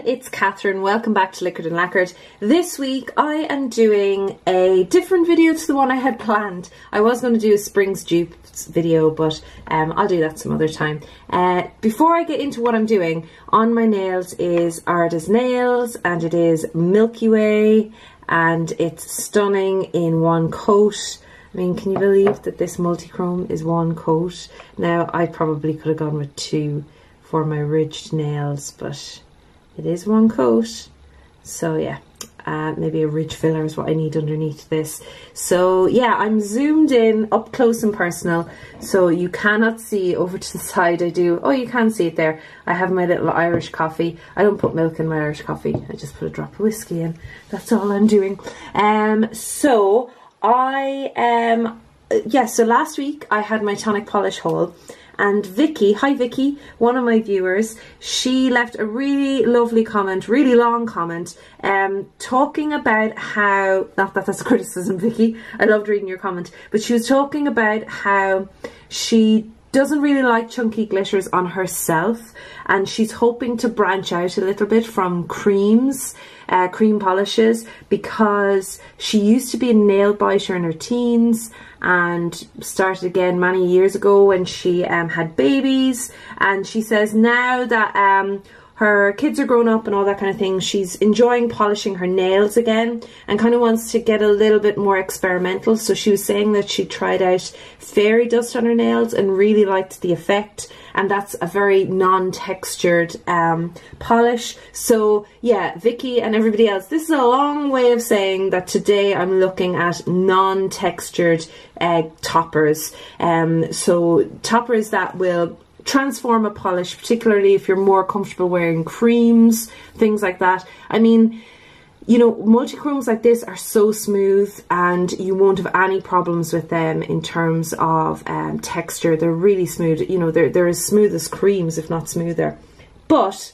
it's Catherine. Welcome back to Liquored and Lacquered. This week I am doing a different video to the one I had planned. I was going to do a Springs dupes video, but I'll do that some other time. Before I get into what I'm doing, on my nails is Arda's Nails, and it is Milkyway, and it's stunning in one coat. I mean, can you believe that this multi-chrome is one coat? Now, I probably could have gone with two for my ridged nails, but it is one coat. So yeah, maybe a ridge filler is what I need underneath this. So yeah, I'm zoomed in up close and personal, so you cannot see over to the side. Oh, you can see it there. I have my little Irish coffee. I don't put milk in my Irish coffee. I just put a drop of whiskey in. That's all I'm doing. So last week I had my tonic polish haul, and Vicky, hi Vicky, one of my viewers, she left a really lovely comment, really long comment, talking about how, not that that's a criticism, Vicky, I loved reading your comment, but she was talking about how she doesn't really like chunky glitters on herself, and she's hoping to branch out a little bit from creams, cream polishes, because she used to be a nail biter in her teens and started again many years ago when she had babies, and she says now that her kids are grown up and all that kind of thing, she's enjoying polishing her nails again and kind of wants to get a little bit more experimental. So she was saying that she tried out fairy dust on her nails and really liked the effect, and that's a very non-textured polish. So yeah, Vicky and everybody else, this is a long way of saying that today I'm looking at non-textured toppers. So toppers that will transform a polish, particularly if you're more comfortable wearing creams, things like that. I mean, you know, multi-chromes like this are so smooth and you won't have any problems with them in terms of texture. They're really smooth, you know, they're as smooth as creams, if not smoother. But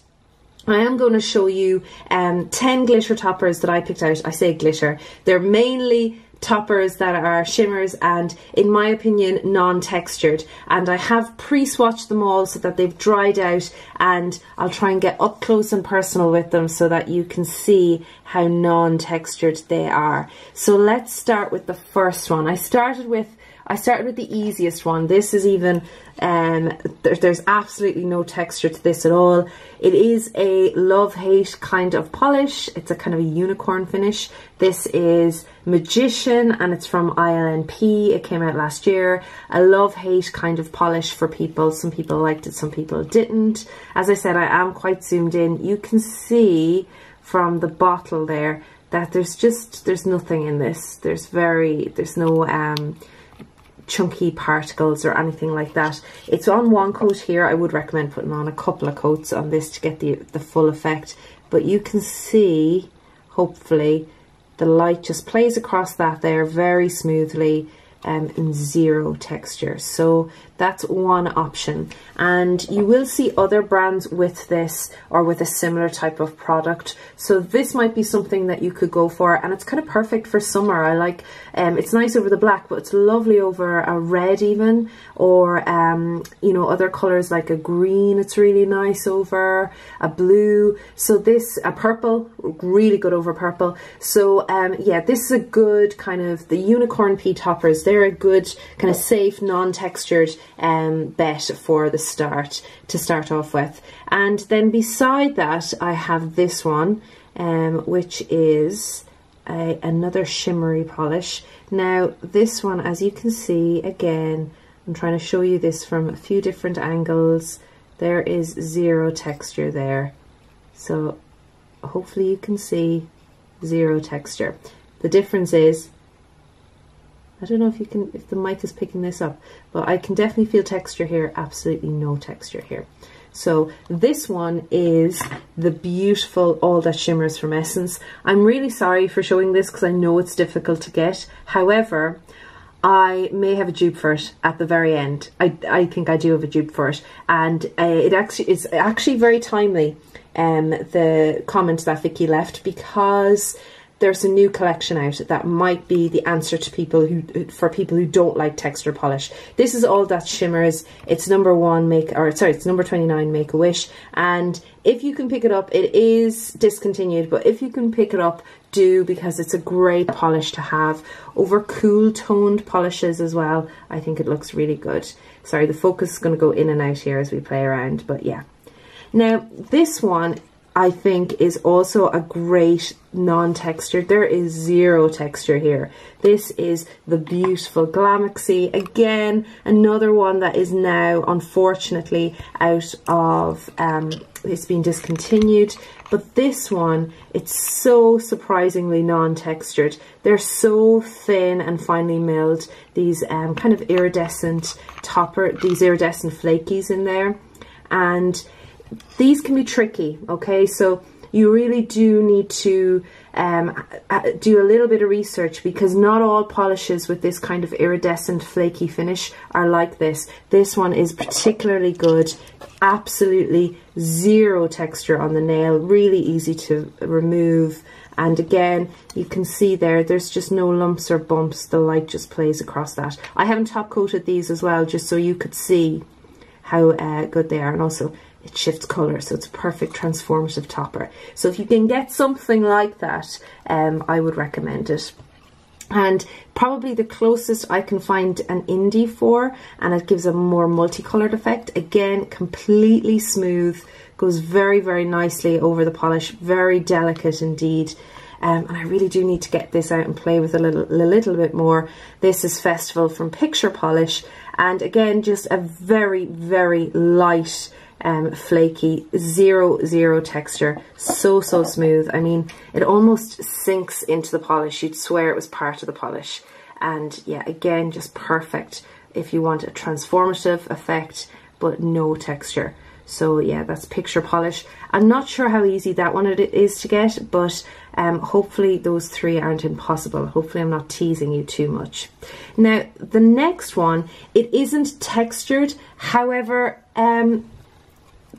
I am going to show you 10 glitter toppers that I picked out. I say glitter, they're mainly toppers that are shimmers and, in my opinion, non-textured, and I have pre-swatched them all so that they've dried out, and I'll try and get up close and personal with them so that you can see how non-textured they are. So let's start with the first one. I started with the easiest one. This is even there's absolutely no texture to this at all. It is a love-hate kind of polish. It's a kind of a unicorn finish. This is Magician and it's from ILNP. It came out last year. A love-hate kind of polish for people. Some people liked it, some people didn't. As I said, I am quite zoomed in. You can see from the bottle there that there's nothing in this. There's no chunky particles or anything like that. It's on one coat here. I would recommend putting on a couple of coats on this to get the full effect, but you can see, hopefully, the light just plays across that there very smoothly, and zero texture. So that's one option, and you will see other brands with this or with a similar type of product, so this might be something that you could go for, and it's kind of perfect for summer. I like it's nice over the black, but it's lovely over a red even, or you know, other colors like a green. It's really nice over a blue. So this, a purple, really good over purple. So yeah, this is a good kind of, the unicorn pea toppers, they're a good kind of safe non-textured bet for the start, to start off with. And then beside that I have this one, which is another shimmery polish. Now this one, as you can see, again, I'm trying to show you this from a few different angles. There is zero texture there, so hopefully you can see zero texture. The difference is, I don't know if the mic is picking this up, but I can definitely feel texture here. Absolutely no texture here. So this one is the beautiful All That Shimmers from Essence. I'm really sorry for showing this because I know it's difficult to get. However, I may have a dupe for it at the very end. I think I do have a dupe for it, and it's actually very timely, the comment that Vicky left, because there's a new collection out that might be the answer to people who don't like texture polish. This is all That Shimmers. It's number 29 Make-A-Wish, and if you can pick it up, it is discontinued, but if you can pick it up, do, because it's a great polish to have over cool toned polishes as well. I think it looks really good. Sorry, the focus is going to go in and out here as we play around, but yeah. Now this one I think is also a great non-textured. There is zero texture here. This is the beautiful Glamixy. Again, another one that is now unfortunately out of, it's been discontinued. But this one, it's so surprisingly non-textured. They're so thin and finely milled. These kind of iridescent these iridescent flakies in there. And these can be tricky, okay? So you really do need to do a little bit of research, because not all polishes with this kind of iridescent flaky finish are like this. This one is particularly good. Absolutely zero texture on the nail, really easy to remove. And again, you can see there's just no lumps or bumps. The light just plays across that. I haven't top coated these as well, just so you could see how good they are. And also it shifts colour, so it's a perfect transformative topper. So if you can get something like that, I would recommend it. And probably the closest I can find an indie for, and it gives a more multicoloured effect. Again, completely smooth, goes very, very nicely over the polish, very delicate indeed. And I really do need to get this out and play with a little bit more. This is Festival from Picture Polish, and again, just a very, very light, flaky, zero texture, so smooth. I mean, it almost sinks into the polish. You'd swear it was part of the polish. And yeah, again, just perfect if you want a transformative effect but no texture. So yeah, that's Picture Polish. I'm not sure how easy that one it is to get, but hopefully those three aren't impossible. Hopefully I'm not teasing you too much. Now the next one, it isn't textured, however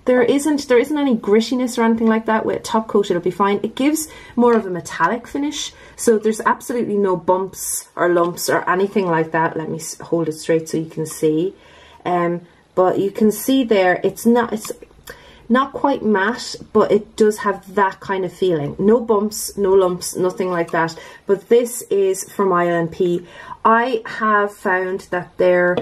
there isn't any grittiness or anything like that. With top coat it'll be fine. It gives more of a metallic finish, so there's absolutely no bumps or lumps or anything like that. Let me hold it straight so you can see. But you can see there, it's not quite matte, but it does have that kind of feeling. No bumps, no lumps, nothing like that. But this is from ILNP. I have found that they're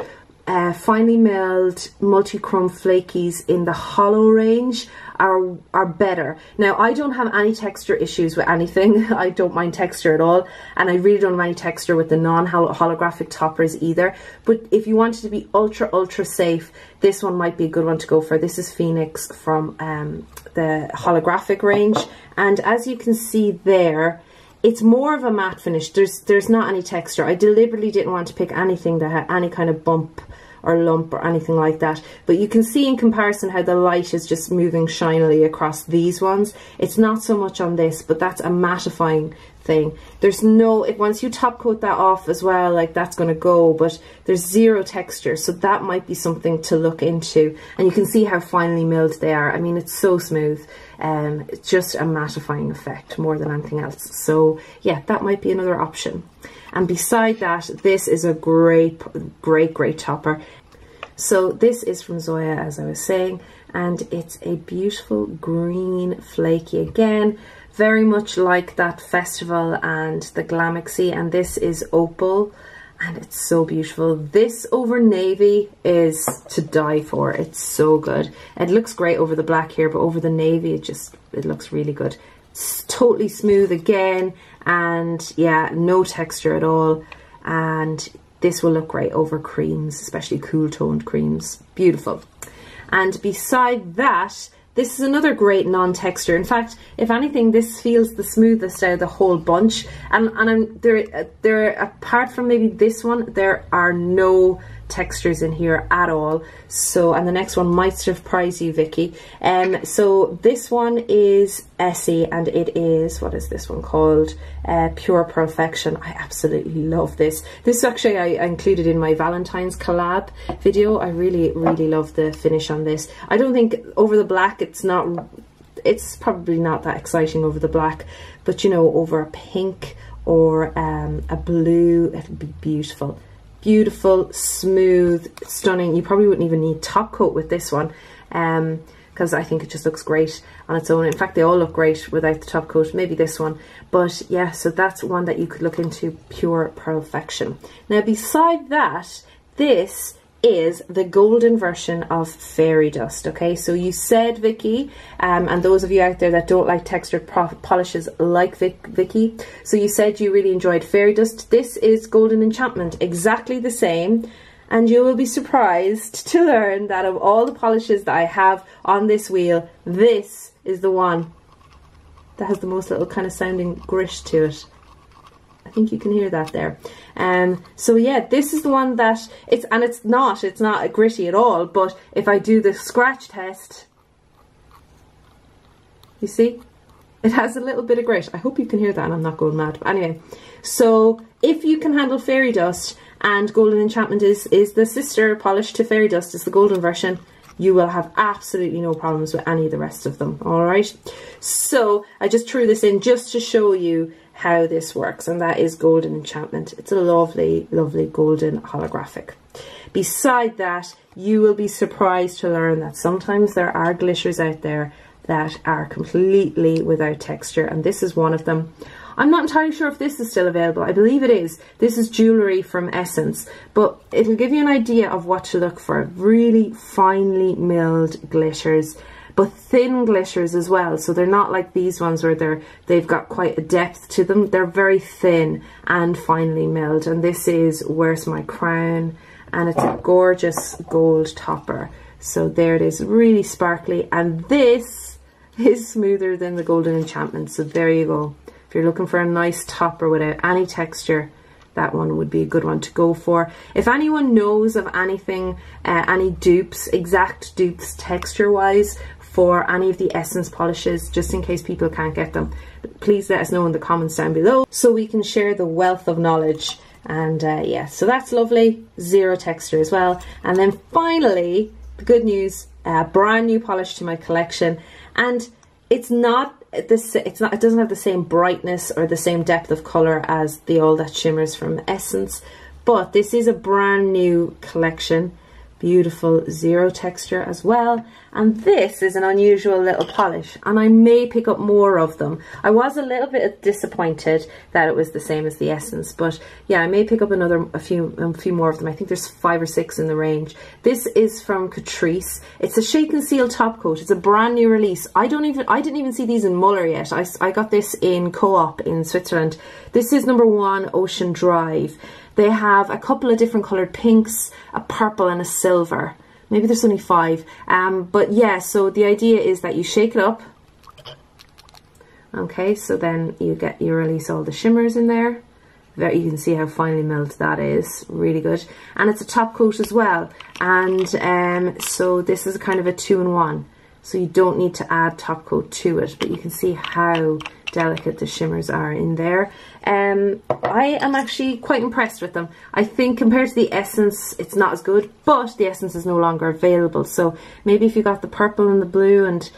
finely milled multi-chrome flakies in the hollow range are better. Now, I don't have any texture issues with anything. I don't mind texture at all, and I really don't have any texture with the non-holographic toppers either. But if you wanted to be ultra safe, this one might be a good one to go for. This is Phoenix from the holographic range, and as you can see there, it's more of a matte finish. There's not any texture. I deliberately didn't want to pick anything that had any kind of bump or lump or anything like that, but you can see in comparison how the light is just moving shinily across these ones. It's not so much on this, but that's a mattifying thing. There's no, once you top coat that off as well, like that's going to go, but there's zero texture, so that might be something to look into. And you can see how finely milled they are. I mean, it's so smooth. It's just a mattifying effect more than anything else. So yeah, that might be another option. And beside that, this is a great topper. So this is from Zoya, as I was saying, and it's a beautiful green flaky, again very much like that Festival and the Glamixy, and this is Opal, and it's so beautiful. This over navy is to die for. It's so good. It looks great over the black here, but over the navy it looks really good. It's totally smooth again, and yeah, no texture at all, and this will look great over creams, especially cool toned creams. Beautiful. And beside that, this is another great non-texture. In fact, if anything, this feels the smoothest out of the whole bunch. And there apart from maybe this one, there are no textures in here at all. So, and the next one might surprise you, Vicky. So this one is Essie, and it is, what is this one called? Pure Perfection. I absolutely love this. This actually I included in my Valentine's collab video. I really love the finish on this. I don't think over the black it's not it's probably not that exciting over the black, but you know, over a pink or a blue, it'll be beautiful. Beautiful, smooth, stunning. You probably wouldn't even need top coat with this one, because I think it just looks great on its own. In fact, they all look great without the top coat, maybe this one. But yeah, so that's one that you could look into, pure perfection. Now beside that, this is the golden version of fairy dust. Okay, so you said, Vicky, and those of you out there that don't like textured polishes like Vicky, so you said you really enjoyed fairy dust. This is golden enchantment, exactly the same. And you will be surprised to learn that of all the polishes that I have on this wheel, this is the one that has the most little kind of sounding grit to it. I think you can hear that there. So yeah, this is the one that it's not gritty at all, but if I do the scratch test, you see, it has a little bit of grit. I hope you can hear that and I'm not going mad. But anyway, so if you can handle fairy dust, and golden enchantment is the sister polish to fairy dust, is the golden version, you will have absolutely no problems with any of the rest of them. All right, so I just threw this in just to show you how this works, and that is golden enchantment. It's a lovely, lovely golden holographic. Beside that, you will be surprised to learn that sometimes there are glitters out there that are completely without texture, and this is one of them. I'm not entirely sure if this is still available. I believe it is. This is jewellery from Essence, but it'll give you an idea of what to look for. Really finely milled glitters, but thin glitters as well. So they're not like these ones where they've got quite a depth to them. They're very thin and finely milled. And this is Where's My Crown? And it's a gorgeous gold topper. So there it is, really sparkly. And this is smoother than the golden enchantment. So there you go. If you're looking for a nice topper without any texture, that one would be a good one to go for. If anyone knows of anything, any dupes, exact dupes texture wise for any of the Essence polishes, just in case people can't get them, please let us know in the comments down below so we can share the wealth of knowledge. And yeah, so that's lovely. Zero texture as well. And then finally, the good news, brand new polish to my collection, and it doesn't have the same brightness or the same depth of color as the All That Shimmers from Essence, but this is a brand new collection. Beautiful, zero texture as well, and this is an unusual little polish, and I may pick up more of them. I was a little bit disappointed that it was the same as the Essence, but yeah, I may pick up a few more of them. I think there's 5 or 6 in the range. This is from Catrice. It's a shake and seal top coat. It's a brand new release. I didn't even see these in Muller yet. I got this in Co-op in Switzerland. This is number 1, Ocean Drive. They have a couple of different coloured pinks, a purple and a silver. Maybe there's only 5. But yeah, so the idea is that you shake it up. Okay, so then you release all the shimmers in there. There you can see how finely milled that is. Really good. And it's a top coat as well. And so this is kind of a 2-in-1. So you don't need to add top coat to it, but you can see how delicate the shimmers are in there. I am actually quite impressed with them. I think compared to the Essence, it's not as good, but the Essence is no longer available. So maybe if you got the purple and the blue and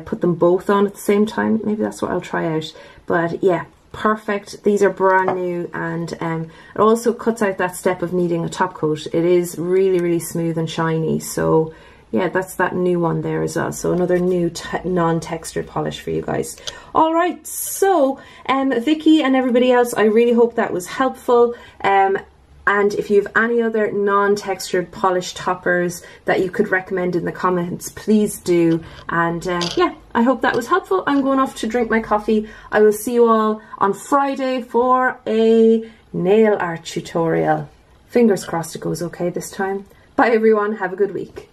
put them both on at the same time, maybe that's what I'll try out. But yeah, perfect. These are brand new, and it also cuts out that step of needing a top coat. It is really, really smooth and shiny. So yeah, that's that new one there as well. So another new non-textured polish for you guys. All right, so Vicky and everybody else, I really hope that was helpful. And if you have any other non-textured polish toppers that you could recommend in the comments, please do. And yeah, I hope that was helpful. I'm going off to drink my coffee. I will see you all on Friday for a nail art tutorial. Fingers crossed it goes okay this time. Bye everyone, have a good week.